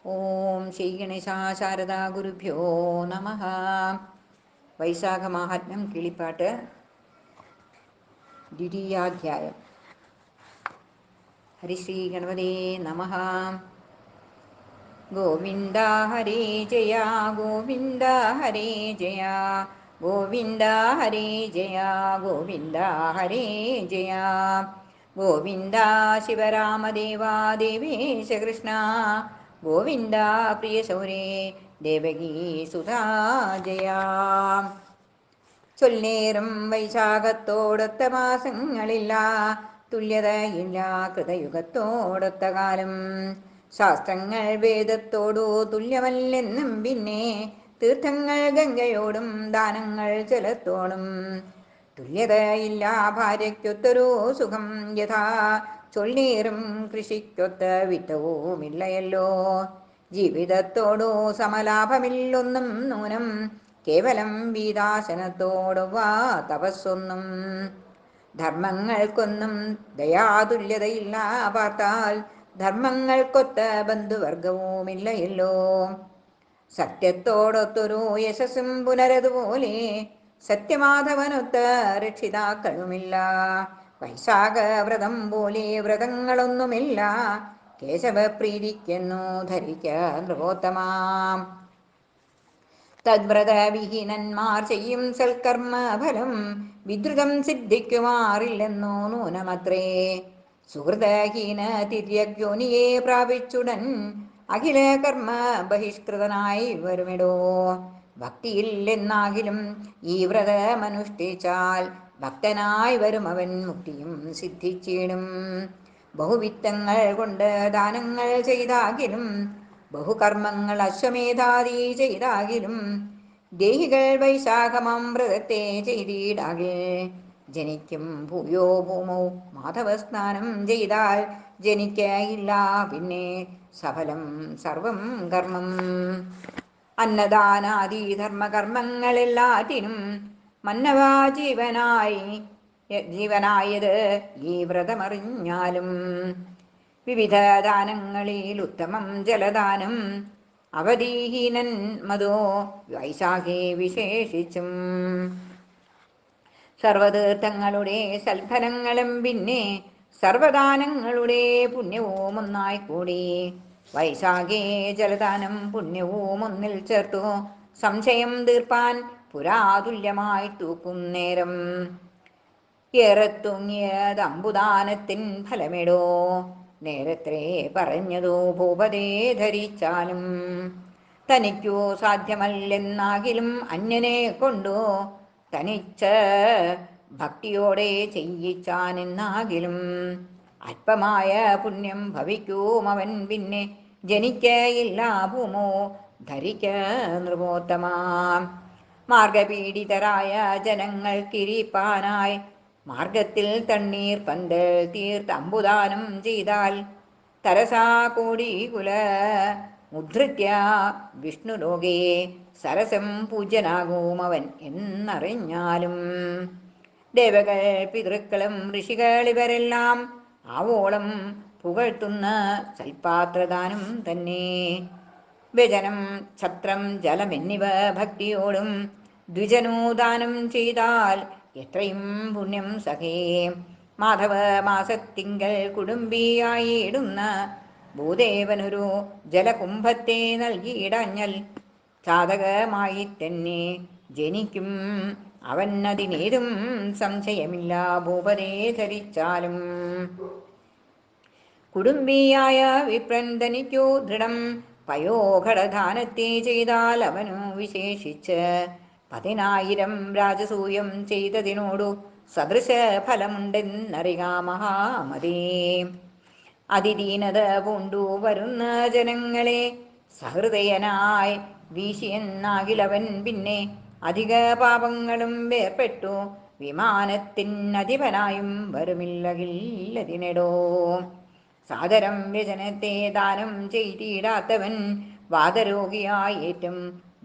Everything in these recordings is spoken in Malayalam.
ഓം ശ്രീ ഗണേശ ശാരദാ ഗുരുഭ്യോ നമ. വൈശാഖമാഹാത്മ്യം കിളിപ്പാട്ട് ദ്വിതീയാധ്യായം. ഹരിശ്രീ ഗണപതേ നമ. ഗോവിന്ദ ഹരേ ജയ ഗോവിന്ദ ഹരേ ജയ ഗോവിന്ദ ഹരേ ജയ ഗോവിന്ദ ഹരേ ജയ ഗോവിന്ദ ശിവരാമദേവാ ദേവേശ കൃഷ്ണ ഗോവിന്ദ പ്രിയ ശൗരേ ദേവകീ സുധാ ജയ. ചൊല്ലേറും വൈശാഖത്തോടൊത്ത മാസങ്ങളില്ല, തുല്യതയില്ല കൃതയുഗത്തോടൊത്ത കാലം. ശാസ്ത്രങ്ങൾ വേദത്തോടു തുല്യമല്ലെന്നും പിന്നെ, തീർത്ഥങ്ങൾ ഗംഗയോടും ദാനങ്ങൾ ജലത്തോടും. തുല്യതയില്ല ഭാര്യയ്ക്കൊത്തൊരു സുഖം യഥാ, ചൊല്ലേറും കൃഷിക്കൊത്ത വിത്തവുമില്ലയല്ലോ. ജീവിതത്തോടു സമലാഭമില്ലൊന്നും നൂനം, കേവലം വീതാസനത്തോടുവാ തപസ്സൊന്നും. ധർമ്മങ്ങൾക്കൊന്നും ദയാതുല്യതയില്ല പാർത്താൽ, ധർമ്മങ്ങൾക്കൊത്ത ബന്ധുവർഗവുമില്ലയല്ലോ. സത്യത്തോടൊത്തൊരു യശസ്സും പുനരതുപോലെ, സത്യമാധവനൊത്ത രക്ഷിതാക്കളുമില്ല. വൈശാഖവ്രതം പോലെ വ്രതങ്ങളൊന്നുമില്ല, കേശവപ്രീതിക്കെന്നു ധരിക്ക നൃപോത്തമാം. തദ്വ്രതവിഹീനന്മാർ ചെയ്യും സൽക്കർമ്മഫലം, വിദ്രുതം സിദ്ധിക്കുമാറില്ലെന്നോ നൂനമത്രേ. സുഹൃതഹീന തിര്യഗ്യോനിയെ പ്രാപിച്ചുടൻ, അഖില കർമ്മ ബഹിഷ്കൃതനായി വരുമിടോ. ഭക്തിയില്ലെന്നാകിലും ഈ വ്രതമനുഷ്ഠിച്ചാൽ, ഭക്തനായി വരും അവൻ മുക്തിയും സിദ്ധിച്ചിടും. ബഹുവിത്തങ്ങൾ കൊണ്ട് ദാനങ്ങൾ ചെയ്താകിലും, ബഹുകർമ്മങ്ങൾ അശ്വമേധാദി ചെയ്താകിലും, ദേഹികൾ വൈശാഖമാം വ്രതത്തെ ചെയ്തിടാകിൽ, ജനിക്കും ഭൂയോ ഭൂമൗ മാധവസ്നാനം ചെയ്താൽ, ജനിക്കയില്ല പിന്നെ സഫലം സർവം കർമ്മം. അന്നദാനാദി ധർമ്മകർമ്മങ്ങളെല്ലാറ്റിനും മന്നവാ ജീവനായത് ഈ വ്രതമറിഞ്ഞാലും. വിവിധ ദാനങ്ങളിൽ ഉത്തമം ജലദാനം, അവധീഹീനൻ മതോ വൈശാഖേ വിശേഷിച്ചും. സർവതീർത്ഥങ്ങളുടെ സൽഫലങ്ങളും പിന്നെ, സർവദാനങ്ങളുടെ പുണ്യവും ഒന്നായിക്കൂടി. വൈശാഖേ ജലദാനം പുണ്യവും ഒന്നിൽ ചേർത്തു, സംശയം തീർപ്പാൻ പുരാതുല്യമായി തൂക്കും നേരം. ഏറെത്തൂങ്ങിയതമ്പുദാനത്തിൻ ഫലമിടോ, നേരത്രേ പറഞ്ഞതു ഭൂപതേ ധരിച്ചാലും. തനിക്കു സാധ്യമല്ലെന്നാകിലും അന്യനെ കൊണ്ടു, തനിച്ച ഭക്തിയോടെ ചെയ്യിച്ചാനെന്നാകിലും, അല്പമായ പുണ്യം ഭവിക്കുമവൻ പിന്നെ, ജനിക്കയില്ല ഭൂമോ ധരിക്ക നൃപോത്തമാം. മാർഗപീഡിതരായ ജനങ്ങൾക്കിരിപ്പാനായി, മാർഗത്തിൽ തണ്ണീർ പന്തൽ തീർത്തമ്പുദാനം ചെയ്താൽ, തരസാ കോടികുല മുദ്ധൃത്യ വിഷ്ണുലോകേ സരസം പൂജ്യനാകുമവൻ എന്നറിഞ്ഞാലും. ദേവകൾ പിതൃക്കളും ഋഷികളിവരെല്ലാം ആവോളം പുകഴ്ത്തുന്ന സൽപാത്രദാനം തന്നെ. വ്യജനം ഛത്രം ജലം എന്നിവ ഭക്തിയോടും ദ്വിജനോദാനം ചെയ്താൽ എത്രയും പുണ്യം സഖേ. മാധവ മാസത്തിങ്കൽ കുടുംബിയായിടുന്ന ഭൂദേവനൊരു ജലകുംഭത്തെ നൽകിയിടഞ്ഞൽ, സാധകമായി തന്നെ ജനിക്കും അവൻ അതിനേതും സംശയമില്ല ഭൂപതേ ധരിച്ചാലും. കുടുംബിയായ വിപ്രൻ തനിക്കു ദൃഢം പയോഘടദാനത്തെ ചെയ്താൽ, അവനു വിശേഷിച്ച് 10,000 രാജസൂയം ചെയ്തതിനോടു സദൃശ ഫലമുണ്ടെന്നറിക മഹാമതേ. അതിദീനത പൂണ്ടു വരുന്ന ജനങ്ങളെ സഹൃദയനായി വീശിയെന്നാകിലവൻ പിന്നെ, അധിക പാപങ്ങളും വേർപെട്ടു വിമാനത്തിനധിപനായും വരുമില്ലതിനെടോ. സാദരം വ്യജനത്തെ ദാനം ചെയ്തിടാത്തവൻ വാതരോഗിയായേറ്റം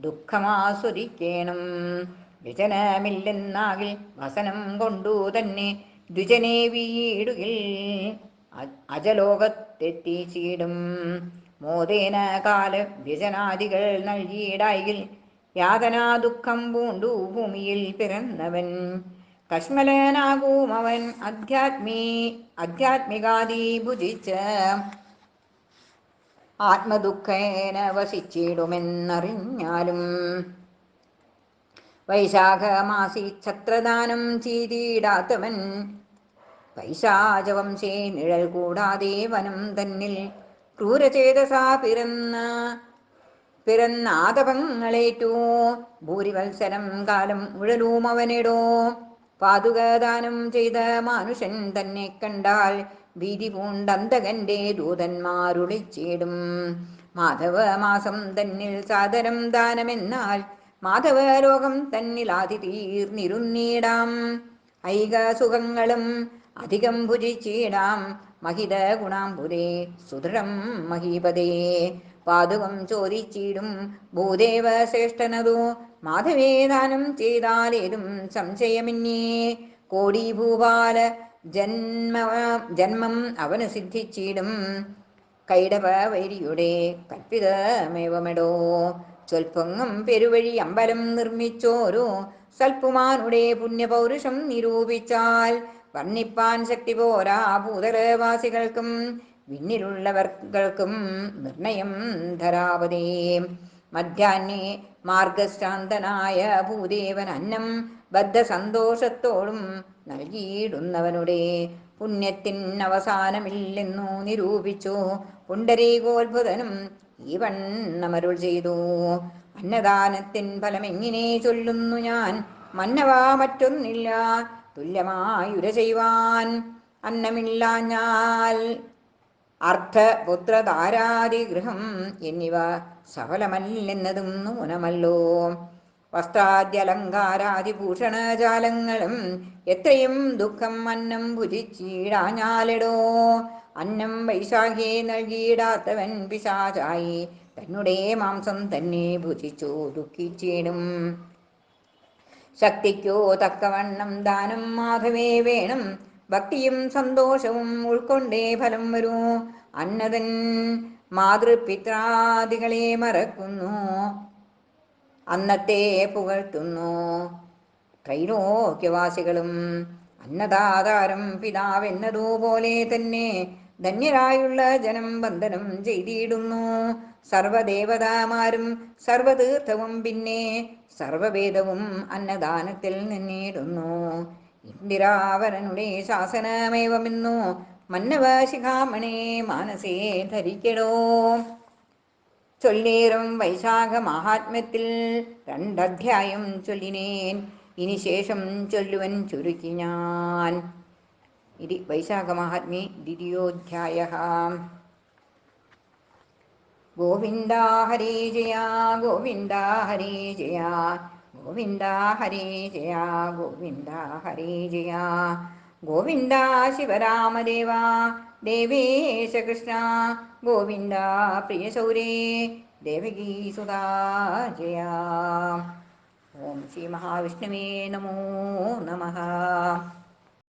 ദുഃഖമാസ്വദിക്കേണം. വ്യജനമില്ലെന്നാകിൽ വസനം കൊണ്ടു തന്നെ ദ്വിജനെ വീടുകിൽ അജലോകത്തെത്തിച്ചിടും. മോദേന കാല വ്യജനാദികൾ നൽകിയിടായിൽ യാതനാ ദുഃഖം പൂണ്ടു ഭൂമിയിൽ പിറന്നവൻ കശ്മലനാകും അവൻ ആധ്യാത്മികാദി ഭുജിച്ച് ആത്മദുഃഖേന വസിച്ചിടുമെന്നറിഞ്ഞാലും വൈശാഖമാസി ഛത്രദാനം ചെയ്തിടാത്തവൻ പൈശാചവംശേ നിഴൽ കൂടാതെ വനം തന്നിൽ ക്രൂരചേതസാ പിറന്നാതപങ്ങളേറ്റു ഭൂരിവത്സരം കാലം ഉഴലൂം അവനിടോ പാതുകദാനം ചെയ്ത മാനുഷൻ തന്നെ കണ്ടാൽ ഭീതി പൂണ്ടന്തകന്റെ ദൂതന്മാരുളിച്ചിടും മാധവമാസം തന്നിൽ സാദരം ദാനമെന്നാൽ മാധവലോകം തന്നിലാതി തീർന്നിരുന്നീടാം ഐക സുഖങ്ങളും അധികം ഭുജിച്ചിടാം മഹിത ഗുണാംബുദേ സുദൃഢം മഹീപദേ പാതുകം ചോദിച്ചിടും ഭൂദേവ ശ്രേഷ്ഠനതു മാധവേ ദാനം ചെയ്താലേതും സംശയമിന്നേ കോടി ഭൂപാല ജന്മം അവന് സിദ്ധിച്ചിടും കൈടവ വൈരിയുടെ കൽപ്പിതമേവമെടോ ചൊൽപ്പൊങ്ങും പെരുവഴി അമ്പലം നിർമ്മിച്ചോരോ സൽപ്പുമാനുടെ പുണ്യപൗരുഷം നിരൂപിച്ചാൽ വർണ്ണിപ്പാൻ ശക്തി പോരാ ഭൂതലവാസികൾക്കും വിണ്ണിലുള്ളവർക്കും നിർണയം ധരാവതേ മധ്യാഹ്നേ മാർഗശാന്തനായ ഭൂദേവൻ അന്നം ബദ്ധസന്തോഷത്തോടും നൽകിയിടുന്നവനുടെ പുണ്യത്തിൻ അവസാനമില്ലെന്നു നിരൂപിച്ചു പുണ്ടരീകോത്ഭുതനും ഈ വണ്ണമരുൾ ചെയ്തു അന്നദാനത്തിൻ ഫലമെങ്ങനെ ചൊല്ലുന്നു ഞാൻ മന്നവാ മറ്റൊന്നില്ല തുല്യമായുര ചെയ്യുവാൻ അന്നമില്ലാഞ്ഞാൽ അർത്ഥപുത്രധാരാദിഗൃഹം എന്നിവ സഫലമല്ലെന്നതും നൂനമല്ലോ വസ്ത്രാദ്യലങ്കാരാദിഭൂഷണജാലങ്ങളും എത്രയും ദുഃഖം അന്നം ഭുജിച്ചിടാഞ്ഞാലെടോ അന്നം വൈശാഖേ നൽകിയിടാത്തവൻ പിശാചായി തന്നുടെ മാംസം തന്നെ ഭുജിച്ചു ദുഃഖിച്ചിടും ശക്തിക്കോ തക്കവണ്ണം ദാനം മാധവേ വേണം ഭക്തിയും സന്തോഷവും ഉൾക്കൊണ്ടേ ഫലം വരൂ അന്നതൻ മാതൃപിത്രാദികളെ മറക്കുന്നു അന്നത്തെ പുകഴ്ത്തുന്നു ത്രൈലോക്യവാസികളും അന്നദാതാരം പിതാവെന്നതുപോലെ തന്നെ ധന്യരായുള്ള ജനം വന്ദനം ചെയ്തിടുന്നു സർവദേവതാമാരും സർവതീർത്ഥവും പിന്നെ സർവവേദവും അന്നദാനത്തിൽ നിന്നിടുന്നു ഇന്ദിരാവരനുടെ ശാസനമേവമെന്നു മന്നവ ശിഖാമണേ മാനസേ ധരിക്കടോ ചൊല്ലേറും വൈശാഖ മഹാത്മ്യത്തിൽ 2 അധ്യായം ചൊല്ലിനേൻ ഇനി ശേഷം ചൊല്ലുവൻ ചുരുക്കി ഞാൻ ഇതി വൈശാഖമാഹാത്മ്യേ ദ്വിതീയോധ്യായഃ ഗോവിന്ദ ഹരേ ജയ ഗോവിന്ദ ഹരേ ജയ ഗോവിന്ദ ഹരേ ജയ ഗോവിന്ദ ഹരേ ജയ ഗോവിന്ദ ശിവരാമദേവ ദേവേശ കൃഷ്ണ ഗോവിന്ദ പ്രിയശൗരേ ദേവകീസുതാ ജയ ഓം ശ്രീ മഹാവിഷ്ണവേ നമോ നമഃ